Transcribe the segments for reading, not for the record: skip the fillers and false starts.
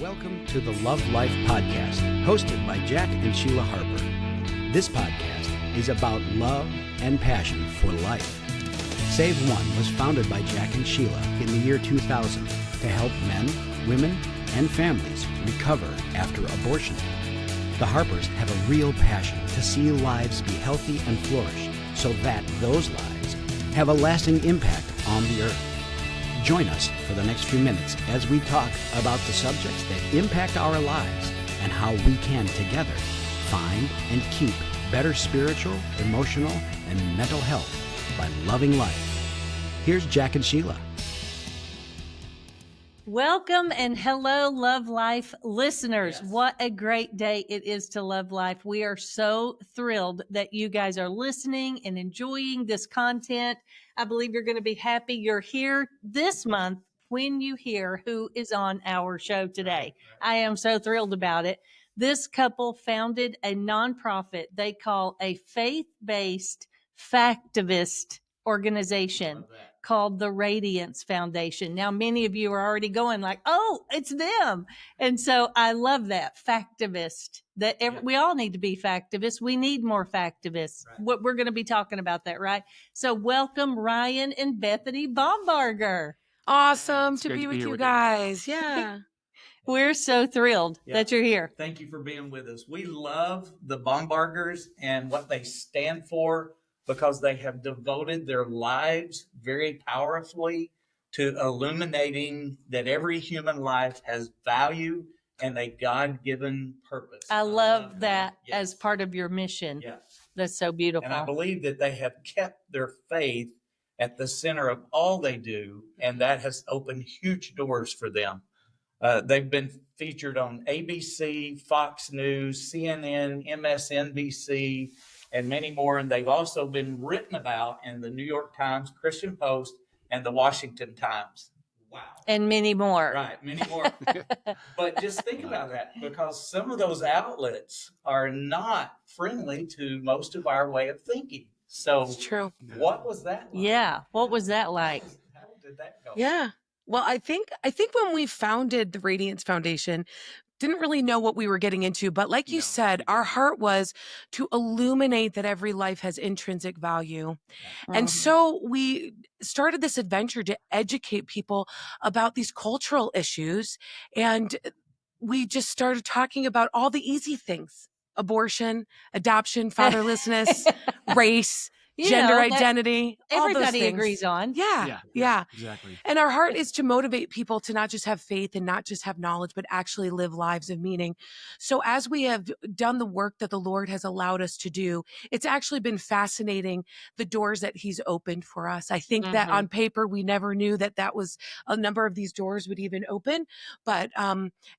Welcome to the Love Life Podcast, hosted by Jack and Sheila Harper. This podcast is about love and passion for life. Save One was founded by Jack and Sheila in the year 2000 to help men, women, and families recover after abortion. The Harpers have a real passion to see lives be healthy and flourish so that those lives have a lasting impact on the earth. Join us for the next few minutes as we talk about the subjects that impact our lives and how we can together find and keep better spiritual, emotional, and mental health by loving life. Here's Jack and Sheila. Welcome and hello, Love Life listeners. Yes. What a great day it is to love life. We are so thrilled that you guys are listening and enjoying this content. I believe you're going to be happy you're here this month when you hear who is on our show today. I am so thrilled about it. This couple founded a nonprofit they call a faith-based factivist organization called the Radiance Foundation. Now, many of you are already going like, oh, it's them. And so I love that, factivist, that we all need to be factivists. We need more factivists. Right. What we're going to be talking about that, right? So welcome Ryan and Bethany Bomberger. Awesome to be with you guys. Yeah. We're so thrilled that you're here. Thank you for being with us. We love the Bombergers and what they stand for, because they have devoted their lives very powerfully to illuminating that every human life has value and a God-given purpose. I love that as part of your mission. Yes. That's so beautiful. And I believe that they have kept their faith at the center of all they do, and that has opened huge doors for them. They've been featured on ABC, Fox News, CNN, MSNBC, and many more. And they've also been written about in the New York Times, Christian Post, and the Washington Times. Wow. And many more. Right, many more. But just think about that, because some of those outlets are not friendly to most of our way of thinking. So It's true. What was that like? Yeah. What was that like? How did that go? Yeah. Well, I think when we founded the Radiance Foundation, didn't really know what we were getting into, but like you said, our heart was to illuminate that every life has intrinsic value. And so we started this adventure to educate people about these cultural issues. And we just started talking about all the easy things: abortion, adoption, fatherlessness, race, gender identity, all those everybody things. agrees on. Yeah. Exactly. And our heart is to motivate people to not just have faith and not just have knowledge, but actually live lives of meaning. So as we have done the work that the Lord has allowed us to do, it's actually been fascinating, the doors that he's opened for us. I think that on paper, we never knew that was a number of these doors would even open. But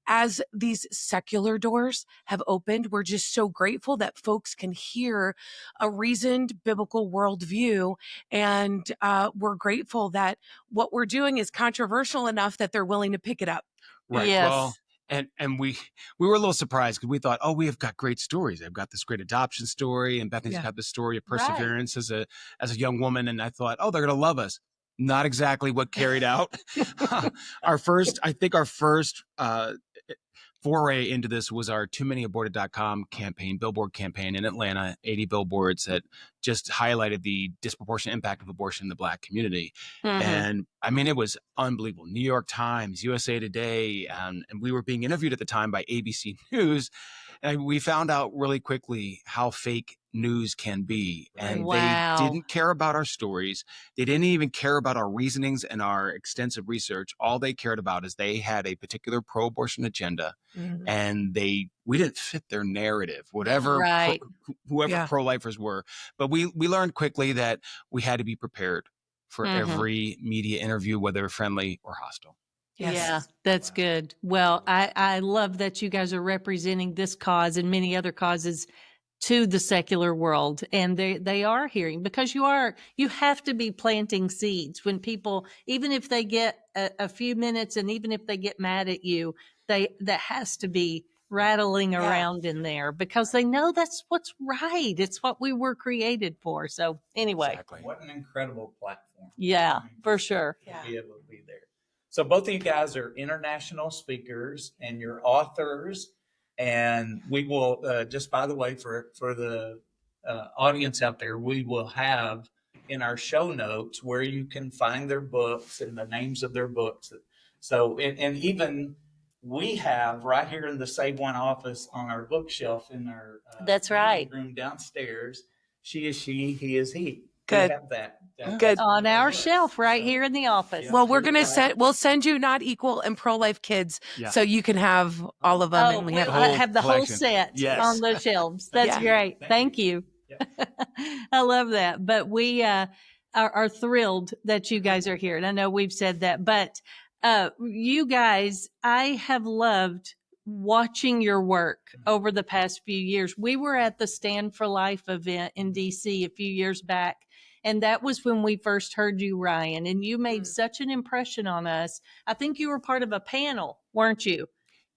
as these secular doors have opened, we're just so grateful that folks can hear a reasoned biblical worldview. And we're grateful that what we're doing is controversial enough that they're willing to pick it up. Right. Yes. Well, and we were a little surprised because we thought, oh, we have got great stories. I've got this great adoption story, and Bethany's got this story of perseverance as a young woman. And I thought, oh, they're going to love us. Not exactly what carried out. Our first foray into this was our TooManyAborted.com campaign, billboard campaign in Atlanta, 80 billboards that just highlighted the disproportionate impact of abortion in the Black community. And I mean, it was unbelievable. New York Times, USA Today, and we were being interviewed at the time by ABC News. And we found out really quickly how fake news can be. And they didn't care about our stories. They didn't even care about our reasonings and our extensive research. All they cared about is they had a particular pro-abortion agenda, and we didn't fit their narrative, whoever pro-lifers were. But we learned quickly that we had to be prepared for every media interview, whether friendly or hostile. Yes. Yeah, that's good. Well, I love that you guys are representing this cause and many other causes to the secular world. And they are hearing, because you have to be planting seeds when people, even if they get a few minutes and even if they get mad at you, that has to be rattling around in there, because they know that's what's right. It's what we were created for. So anyway. Exactly. What an incredible platform. Yeah, for sure. To be able to be there. So both of you guys are international speakers and you're authors. And we will, just by the way, for the audience out there, we will have in our show notes where you can find their books and the names of their books. So, and even we have right here in the Save One office on our bookshelf in our That's right. room downstairs. She is she, he is he. Good. We have that. Good. On our books. shelf right So, here in the office. yeah. Well, we'll send you Not Equal and Pro-Life Kids Yeah. so you can have all of them. Oh, And we we'll have whole have the whole collection. set Yes. on those shelves. That's Yeah. great. Thank Thank you. Yep. I love that. But we are thrilled that you guys are here. And I know we've said that, but you guys, I have loved watching your work over the past few years. We were at the Stand for Life event in DC a few years back. And that was when we first heard you, Ryan, and you made such an impression on us. I think you were part of a panel, weren't you?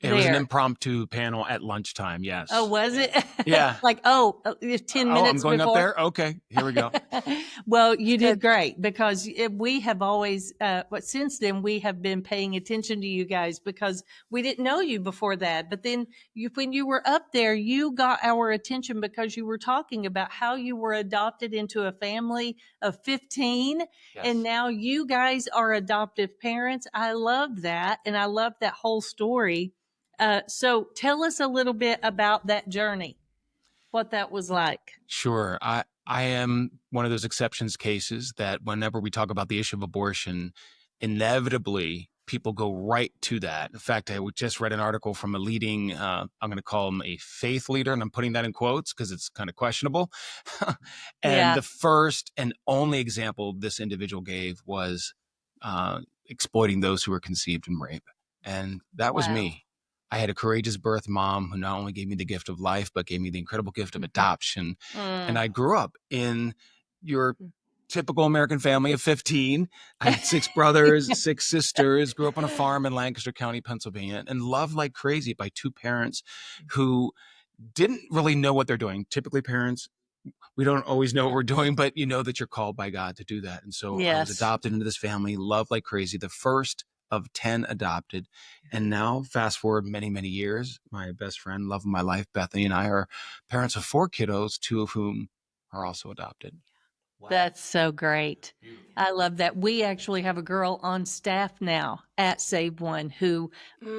It was an There. impromptu panel at lunchtime. Yes. Oh, was it? Yeah. Like, 10 minutes I'm going before. up there. Okay, here we go. Well, you did great because we have always, but since then we have been paying attention to you guys because we didn't know you before that. But then when you were up there, you got our attention because you were talking about how you were adopted into a family of 15. Yes. And now you guys are adoptive parents. I love that. And I love that whole story. So tell us a little bit about that journey, what that was like. Sure. I am one of those exceptions cases that whenever we talk about the issue of abortion, inevitably people go right to that. In fact, I just read an article from a leading, I'm going to call him a faith leader, and I'm putting that in quotes because it's kind of questionable. And the first and only example this individual gave was exploiting those who were conceived in rape. And that was me. I had a courageous birth mom who not only gave me the gift of life, but gave me the incredible gift of adoption. And I grew up in your typical American family of 15. I had 6 brothers, 6 sisters, grew up on a farm in Lancaster County, Pennsylvania, and loved like crazy by 2 parents who didn't really know what they're doing. Typically parents, we don't always know what we're doing, but you know that you're called by God to do that. And so I was adopted into this family, loved like crazy, the first of 10 adopted. And now fast forward many, many years, my best friend, love of my life, Bethany, and I are parents of 4 kiddos, 2 of whom are also adopted. Wow. That's so great. Beautiful. I love that. We actually have a girl on staff now at Save One who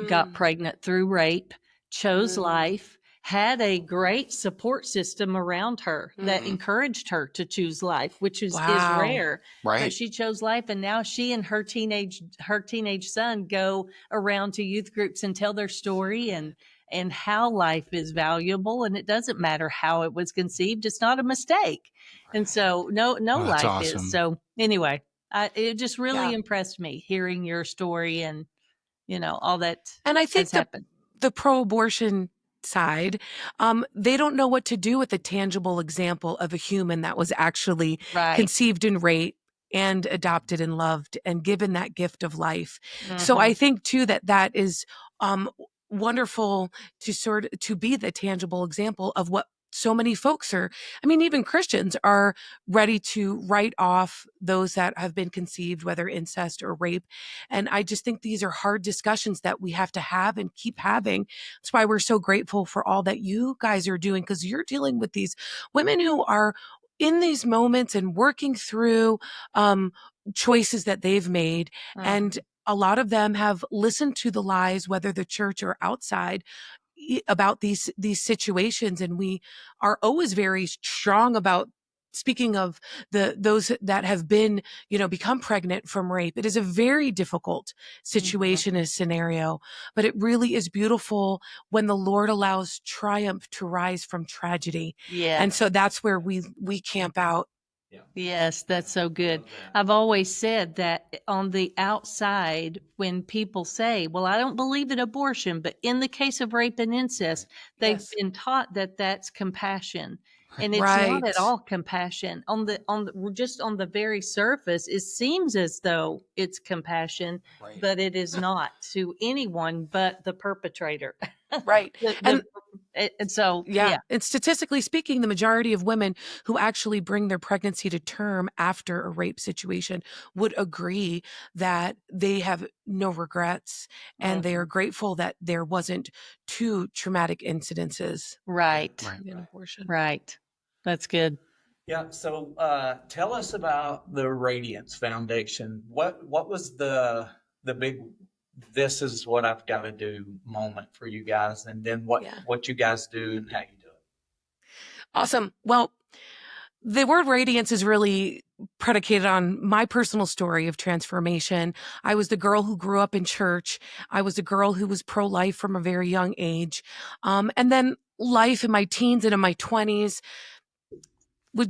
got pregnant through rape, chose life, had a great support system around her that encouraged her to choose life, which is rare. Right. But she chose life, and now she and her teenage son go around to youth groups and tell their story and how life is valuable, and it doesn't matter how it was conceived. It's not a mistake. And so no life awesome. is. So anyway, it just really impressed me hearing your story and, all that And I think has happened. the pro-abortion side, they don't know what to do with a tangible example of a human that was actually conceived in rape and adopted and loved and given that gift of life. So I think too that is wonderful to be the tangible example of what so many folks even Christians are ready to write off those that have been conceived, whether incest or rape. And I just think these are hard discussions that we have to have and keep having. That's why we're so grateful for all that you guys are doing, because you're dealing with these women who are in these moments and working through choices that they've made. And a lot of them have listened to the lies, whether the church or outside, about these situations. And we are always very strong about speaking of those that have been, become pregnant from rape. It is a very difficult situation and scenario, but it really is beautiful when the Lord allows triumph to rise from tragedy. Yeah. And so that's where we camp out. Yes, that's so good. I've always said that on the outside, when people say, well, I don't believe in abortion, but in the case of rape and incest, they've been taught that that's compassion. And it's not at all compassion. Just on the very surface, it seems as though it's compassion, but it is not to anyone but the perpetrator. Right. And And so, Yeah. And statistically speaking, the majority of women who actually bring their pregnancy to term after a rape situation would agree that they have no regrets and they are grateful that there wasn't two traumatic incidences Right. in abortion. Right. That's good. Yeah. So tell us about the Radiance Foundation. What was the big this is what I've got to do moment for you guys, and then what you guys do and how you do it? Awesome. Well, the word radiance is really predicated on my personal story of transformation. I was the girl who grew up in church. I was a girl who was pro-life from a very young age. And then life in my teens and in my 20s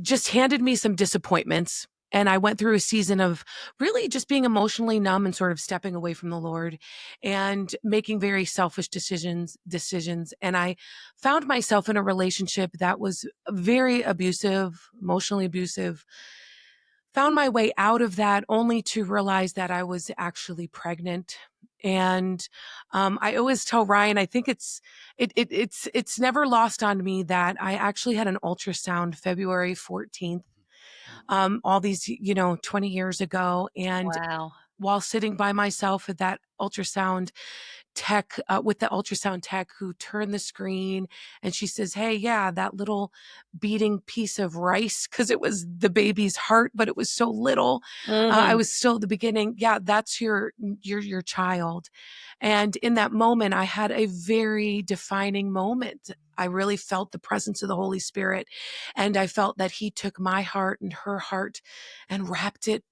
just handed me some disappointments. And I went through a season of really just being emotionally numb and sort of stepping away from the Lord and making very selfish decisions. And I found myself in a relationship that was very abusive, emotionally abusive. Found my way out of that only to realize that I was actually pregnant. And I always tell Ryan, I think it's never lost on me that I actually had an ultrasound February 14th, all these 20 years ago. And Wow. while sitting by myself at that ultrasound tech with the ultrasound tech who turned the screen, and she says, "Hey, yeah, that little beating piece of rice," because it was the baby's heart, but it was so little. I was still at the beginning. Yeah, that's your child. And in that moment, I had a very defining moment. I really felt the presence of the Holy Spirit, and I felt that He took my heart and her heart and wrapped it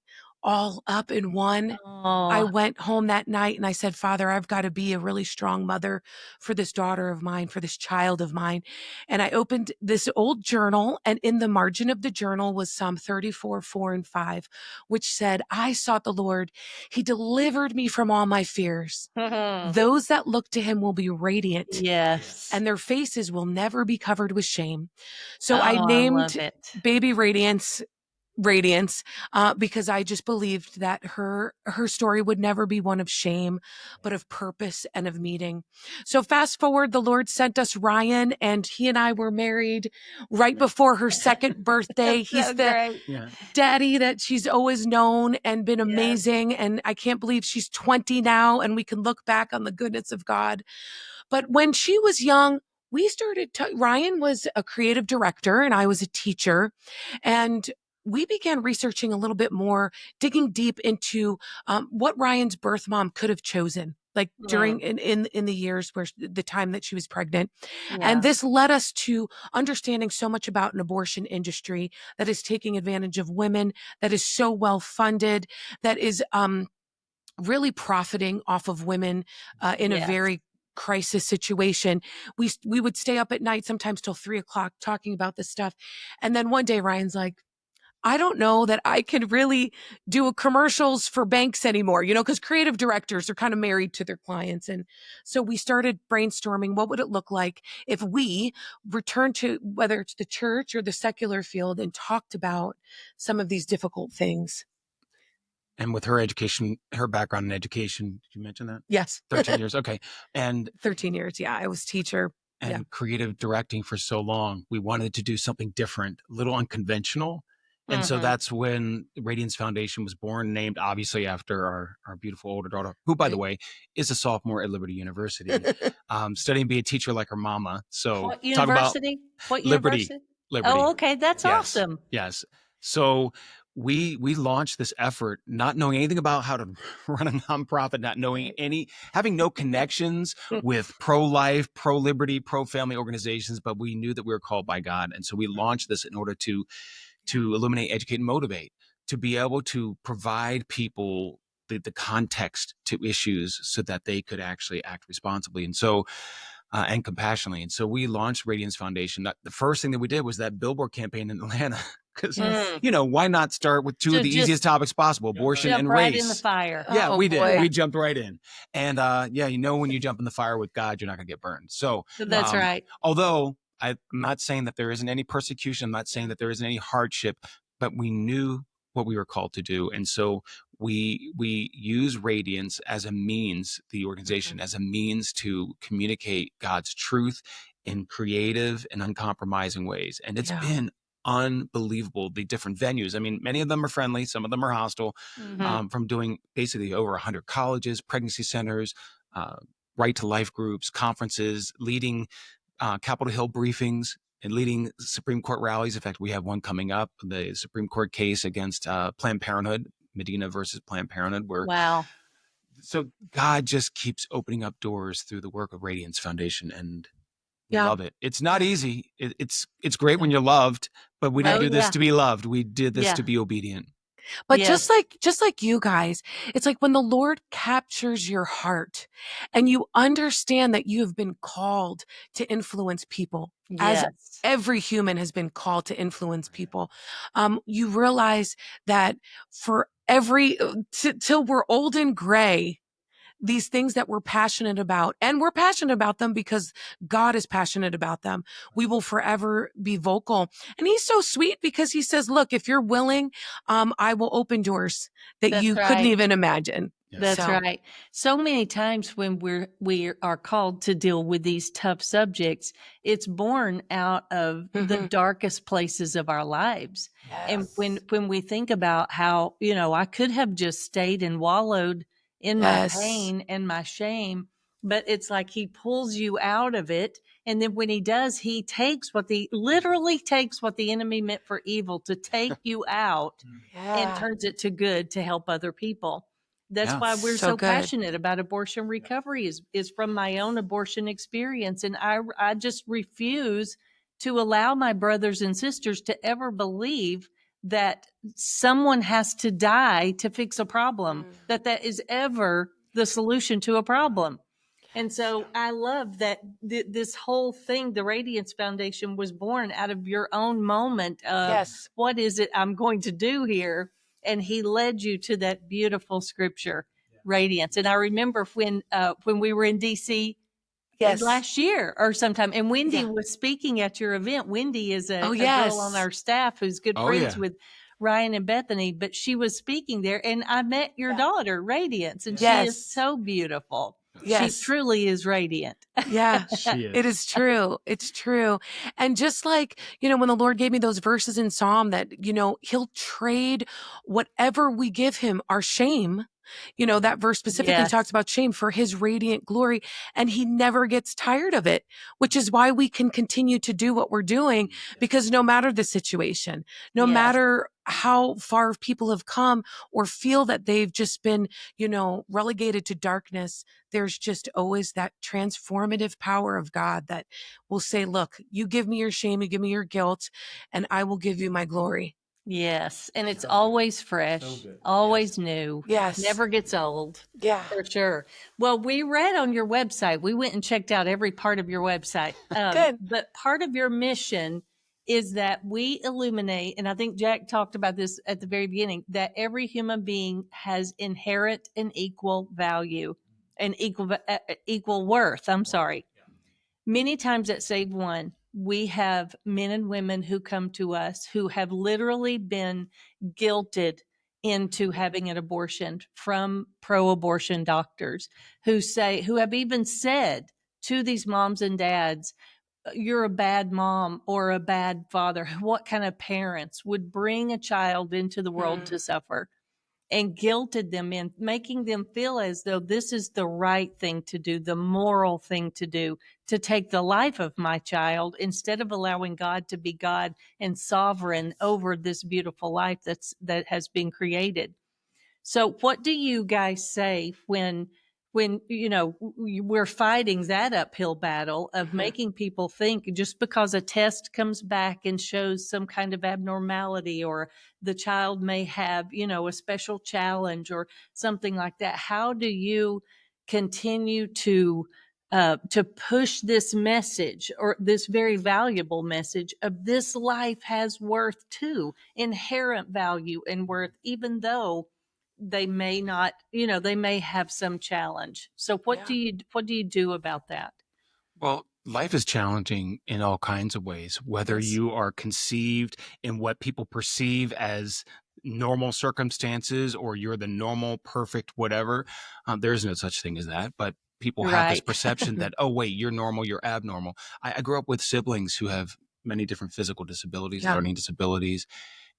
all up in one. I Oh, went home that night and I said, "Father, I've got to be a really strong mother for this daughter of mine, for this child of mine." And I opened this old journal, and in the margin of the journal was Psalm 34, 4 and 5, which said, "I sought the Lord. He delivered me from all my fears. Those that look to Him will be radiant, yes. and their faces will never be covered with shame." So I Oh, I love named it. baby Radiance, because I just believed that her story would never be one of shame, but of purpose and of meeting. So fast forward, the Lord sent us Ryan, and he and I were married right before her second birthday. He's So the great. daddy that she's always known and been Yes. amazing. And I can't believe she's 20 now, and we can look back on the goodness of God. But when she was young, we started Ryan was a creative director and I was a teacher. And we began researching a little bit more, digging deep into what Ryan's birth mom could have chosen, like during in the years where the time that she was pregnant. And this led us to understanding so much about an abortion industry that is taking advantage of women, that is so well funded, that is really profiting off of women in a very crisis situation. We would stay up at night, sometimes till 3 o'clock, talking about this stuff. And then one day Ryan's like, "I don't know that I can really do commercials for banks anymore," because creative directors are kind of married to their clients. And so we started brainstorming, what would it look like if we returned to whether it's the church or the secular field and talked about some of these difficult things. And with her education, her background in education, did you mention that? Yes. 13 years. Okay. And 13 years. Yeah. I was teacher. creative directing for so long, we wanted to do something different, a little unconventional. And so that's when Radiance Foundation was born, named obviously after our beautiful older daughter, who, by the way, is a sophomore at Liberty University, studying to be a teacher like her mama. So What talk about university? What Liberty. university? Liberty. Oh, okay. That's awesome. Yes. So we launched this effort, not knowing anything about how to run a nonprofit, not knowing having no connections with pro-life, pro-liberty, pro-family organizations, but we knew that we were called by God. And so we launched this in order to illuminate, educate, and motivate, to be able to provide people the context to issues so that they could actually act responsibly. And so and compassionately. And so we launched Radiance Foundation. The first thing that we did was that billboard campaign in Atlanta. Because, why not start with two of the easiest topics possible, abortion and race? Right in the fire. Yeah, we did. We jumped right in. And when you jump in the fire with God, you're not going to get burned. So that's right. Although I'm not saying that there isn't any persecution, I'm not saying that there isn't any hardship, but we knew what we were called to do. And so we use Radiance as a means, the organization as a means to communicate God's truth in creative and uncompromising ways. And it's Yeah. been unbelievable, the different venues. I mean, many of them are friendly, some of them are hostile, from doing basically over 100 colleges, pregnancy centers, right to life groups, conferences, leading Capitol Hill briefings, and leading Supreme Court rallies. In fact, we have one coming up, the Supreme Court case against Planned Parenthood, Medina versus Planned Parenthood, where Wow. so God just keeps opening up doors through the work of Radiance Foundation, and we Yeah. love it. It's not easy. It's great when you're loved, but we didn't Right. do this Yeah. to be loved. We did this Yeah. to be obedient. But Yes. just like you guys, it's like when the Lord captures your heart and you understand that you have been called to influence people, as Yes. every human has been called to influence people. You realize that for every till we're old and gray, these things that we're passionate about, and we're passionate about them because God is passionate about them, we will forever be vocal. And he's so sweet because he says, look, if you're willing, I will open doors that That's you couldn't right. even imagine. That's So, right. So many times when we are called to deal with these tough subjects, it's born out of the mhm. darkest places of our lives. And Yes. when we think about how, I could have just stayed and wallowed in my Yes. pain and my shame, but it's like he pulls you out of it. And then when he does, he literally takes what the enemy meant for evil to take you out and Yeah. turns it to good to help other people. That's Yeah. why we're So so good. passionate about abortion recovery is from my own abortion experience. And I just refuse to allow my brothers and sisters to ever believe that someone has to die to fix a problem, that is ever the solution to a problem. And so I love that this whole thing, the Radiance Foundation, was born out of your own moment of Yes. what is it I'm going to do here? And he led you to that beautiful scripture, Radiance. And I remember when we were in DC Yes. last year or sometime, and Wendy Yeah. was speaking at your event. Wendy is Oh, a girl on yes. our staff who's good Oh, friends yeah. with Ryan and Bethany, but she was speaking there, and I met your Yeah. daughter, Radiance, and she is Yes. so beautiful. She Yes. truly is radiant. Yeah. She It is. is true. It's true. And just like, when the Lord gave me those verses in Psalm that, he'll trade whatever we give him, our shame. That verse specifically Yes. talks about shame for his radiant glory, and he never gets tired of it, which is why we can continue to do what we're doing, because no matter the situation, no Yes. matter how far people have come or feel that they've just been, relegated to darkness, there's just always that transformative power of God that will say, look, you give me your shame, you give me your guilt, and I will give you my glory. Yes. And it's So always fresh, good. always new, Yes. never gets old. Yeah. For sure. Well, we read on your website, we went and checked out every part of your website. Good. But part of your mission is that we illuminate, and I think Jack talked about this at the very beginning, that every human being has inherent and equal value and equal worth. I'm sorry. Many times at Save One, we have men and women who come to us who have literally been guilted into having an abortion from pro-abortion doctors who have even said to these moms and dads, you're a bad mom or a bad father. What kind of parents would bring a child into the world to suffer? And guilted them in, making them feel as though this is the right thing to do, the moral thing to do, to take the life of my child instead of allowing God to be God and sovereign over this beautiful life that has been created. So what do you guys say when we're fighting that uphill battle of making people think just because a test comes back and shows some kind of abnormality or the child may have, a special challenge or something like that? How do you continue to push this message or this very valuable message of this life has worth too, inherent value and worth, even though they may not, they may have some challenge. So what do you do about that? Well, life is challenging in all kinds of ways, whether Yes. you are conceived in what people perceive as normal circumstances or you're the normal, perfect, whatever. There's no such thing as that. But people have this Right. perception that, oh, wait, you're normal, you're abnormal. I grew up with siblings who have many different physical disabilities, Yeah. learning disabilities,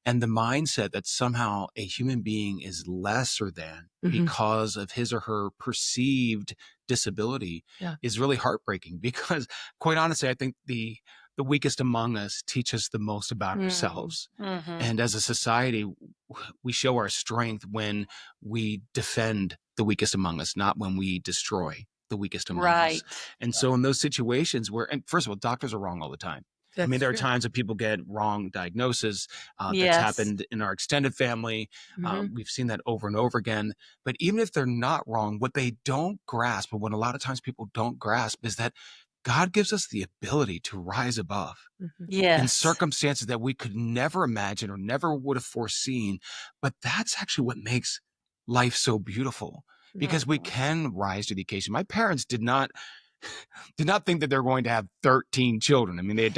and the mindset that somehow a human being is lesser than because of his or her perceived disability Yeah. is really heartbreaking, because quite honestly, I think the weakest among us teach us the most about ourselves. And as a society, we show our strength when we defend the weakest among us, not when we destroy the weakest among us. Right. And so in those situations where, and first of all, doctors are wrong all the time. I mean, That's there are true. times that people get wrong diagnosis. That's Yes. happened in our extended family. We've seen that over and over again. But even if they're not wrong, what they don't grasp, or what a lot of times people don't grasp, is that God gives us the ability to rise above in Yes. circumstances that we could never imagine or never would have foreseen. But that's actually what makes life so beautiful, because we can rise to the occasion. My parents did not think that they're going to have 13 children. I mean, they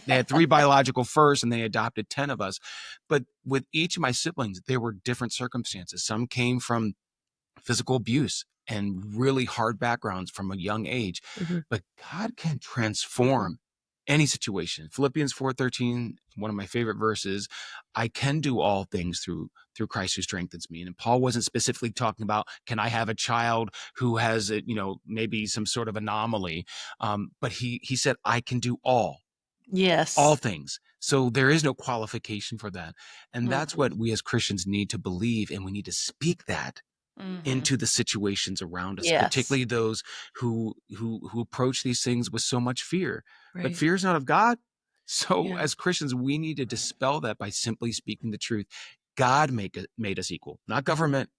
had 3 biological first, and they adopted 10 of us. But with each of my siblings, there were different circumstances. Some came from physical abuse and really hard backgrounds from a young age. But God can transform any situation. Philippians 4:13, one of my favorite verses. I can do all things through Christ who strengthens me. And Paul wasn't specifically talking about, can I have a child who has, maybe some sort of anomaly? But he said, I can do all Yes. things. So there is no qualification for that. And that's what we as Christians need to believe. And we need to speak that into the situations around us, Yes. particularly those who approach these things with so much fear. But Right. fear is not of God. So Yeah. as Christians, we need to dispel that by simply speaking the truth. God made us equal, not government.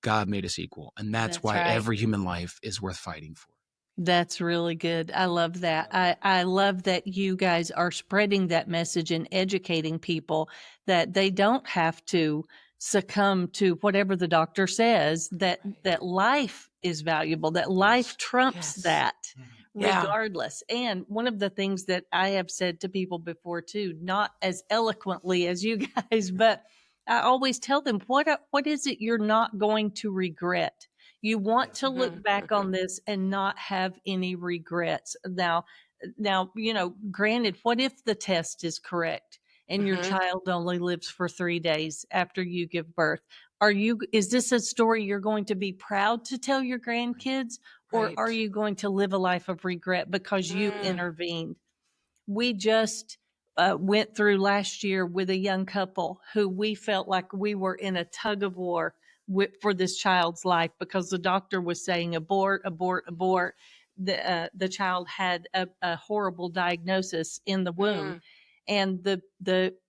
God made us equal. And that's That's why right. every human life is worth fighting for. That's really good. I love that. I love that you guys are spreading that message and educating people that they don't have to succumb to whatever the doctor says, that life is valuable, that life trumps Yes. that Yeah. regardless. And one of the things that I have said to people before too, not as eloquently as you guys, but I always tell them, what is it you're not going to regret? You want to look back on this and not have any regrets. Now, granted, what if the test is correct and your child only lives for 3 days after you give birth? Is this a story you're going to be proud to tell your grandkids, or Right. are you going to live a life of regret because you intervened? We just went through last year with a young couple who we felt like we were in a tug of war for this child's life, because the doctor was saying abort, abort, abort. The child had a horrible diagnosis in the womb, and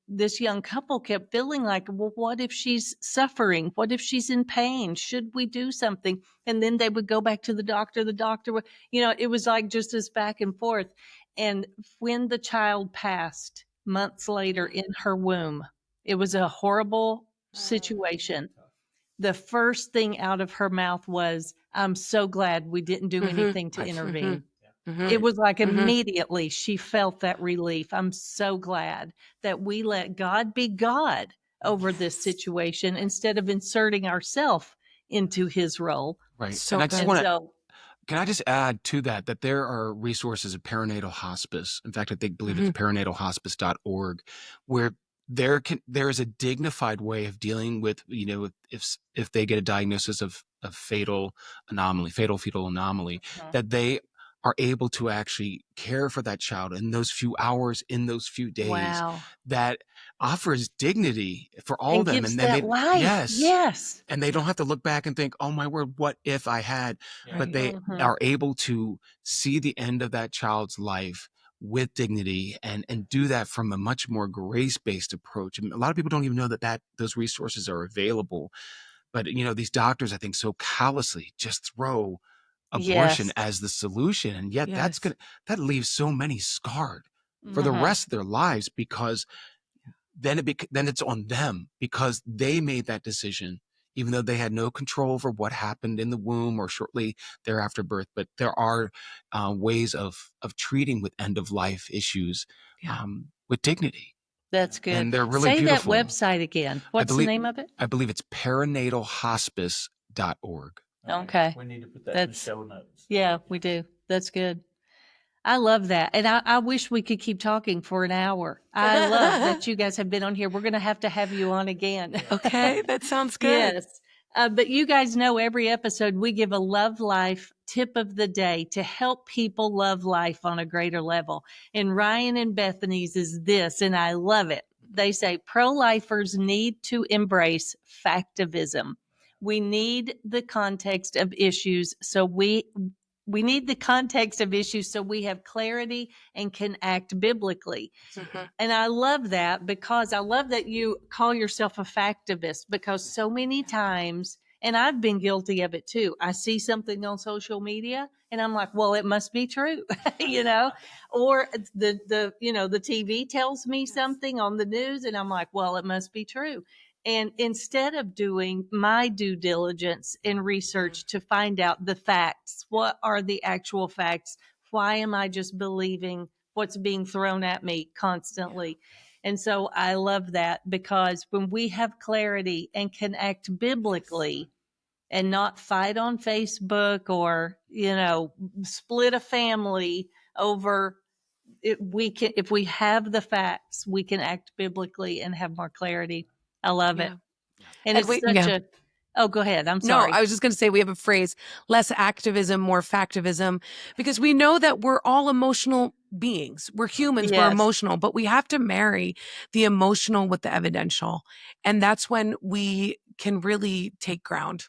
this young couple kept feeling like, well, what if she's suffering? What if she's in pain? Should we do something? And then they would go back to the doctor. The doctor would, it was like just this back and forth. And when the child passed months later in her womb, it was a horrible situation. The first thing out of her mouth was, I'm so glad we didn't do anything to intervene. It was like immediately she felt that relief. I'm so glad that we let God be God over this situation instead of inserting ourselves into his role. Right. So And I just good. want to, So, can I just add to that there are resources of perinatal hospice. In fact, believe it's perinatalhospice.org, where there is a dignified way of dealing with, if they get a diagnosis of fatal fetal anomaly, that they are able to actually care for that child in those few hours, in those few days, wow. that offers dignity for all And of them. gives And then that life. Yes. and they don't have to look back and think, oh my word, what if I had? But they are able to see the end of that child's life with dignity and do that from a much more grace-based approach. And a lot of people don't even know that those resources are available. But, these doctors, I think, so callously just throw abortion Yes. as the solution. And yet Yes. that leaves so many scarred for the rest of their lives, because then it's on them, because they made that decision, even though they had no control over what happened in the womb or shortly thereafter birth. But there are ways of treating with end of life issues with dignity. That's good. And they're really Say beautiful. that website again. What's the name of it? I believe it's perinatalhospice.org. Okay. We need to put that in the That's- show notes. Yeah, we do. That's good. I love that. And I wish we could keep talking for an hour. I love that you guys have been on here. We're going to have you on again. Okay, that sounds good. Yes. But you guys know every episode we give a love life tip of the day to help people love life on a greater level. And Ryan and Bethany's is this, and I love it. They say pro-lifers need to embrace factivism. We need the context of issues so we need the context of issues so we have clarity and can act biblically. Mhm. And I love that because I love that you call yourself a factivist because so many times, and I've been guilty of it too, I see something on social media and I'm like, well, it must be true, or the TV tells me something on the news and I'm like, well, it must be true. And instead of doing my due diligence and research to find out the facts, what are the actual facts? Why am I just believing what's being thrown at me constantly? And so I love that because when we have clarity and can act biblically and not fight on Facebook or, split a family over it, if we have the facts, we can act biblically and have more clarity. I love it. Yeah. And And it's such oh, go ahead. I'm No, sorry. I was just going to say we have a phrase, less activism, more factivism, because we know that we're all emotional beings. We're humans, we're Yes. emotional, but we have to marry the emotional with the evidential. And that's when we can really take ground.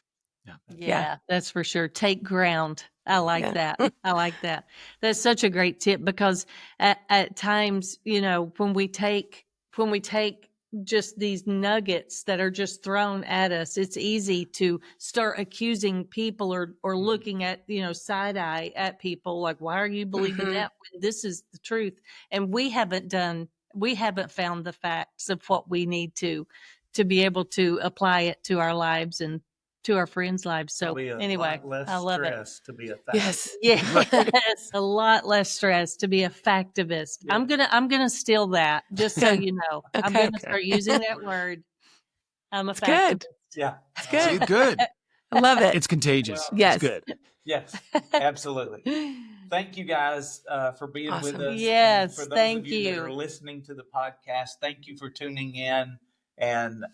Yeah, that's for sure. Take ground. I like that. I like that. That's such a great tip because at times, when we take just these nuggets that are just thrown at us, it's easy to start accusing people or looking at, side eye at people like, why are you believing that when this is the truth? And we haven't found the facts of what we need to be able to apply it to our lives and to our friends' lives. So anyway, I love it. Stress to be a Yes. Yes, a lot less stress to be a factivist. Yeah. I'm gonna steal that, just so you know. I'm Okay. gonna start using that word. I'm a It's factivist. good. Yeah. It's See, good. good. I love it. It's contagious. Well, Yes. It's good. Yes, absolutely. Thank you guys for being with Awesome. us. Yes, And for those thank of you that you. are listening to the podcast, thank you for tuning in. And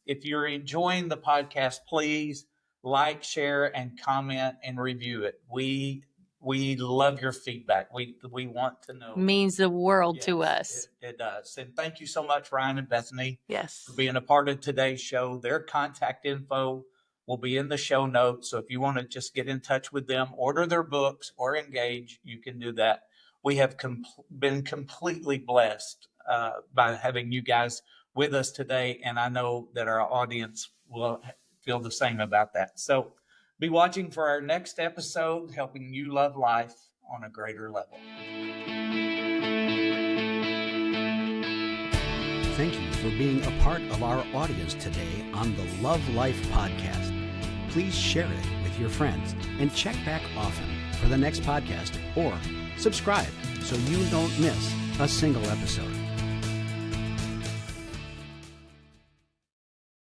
if you're enjoying the podcast, please like, share, and comment and review it. We love your feedback. We want to know. Means the world to Yes, us. It does. And thank you so much, Ryan and Bethany, Yes. for being a part of today's show. Their contact info will be in the show notes. So if you want to just get in touch with them, order their books, or engage, you can do that. We have been completely blessed by having you guys with us today. And I know that our audience will feel the same about that. So be watching for our next episode, helping you love life on a greater level. Thank you for being a part of our audience today on the Love Life podcast. Please share it with your friends and check back often for the next podcast or subscribe so you don't miss a single episode.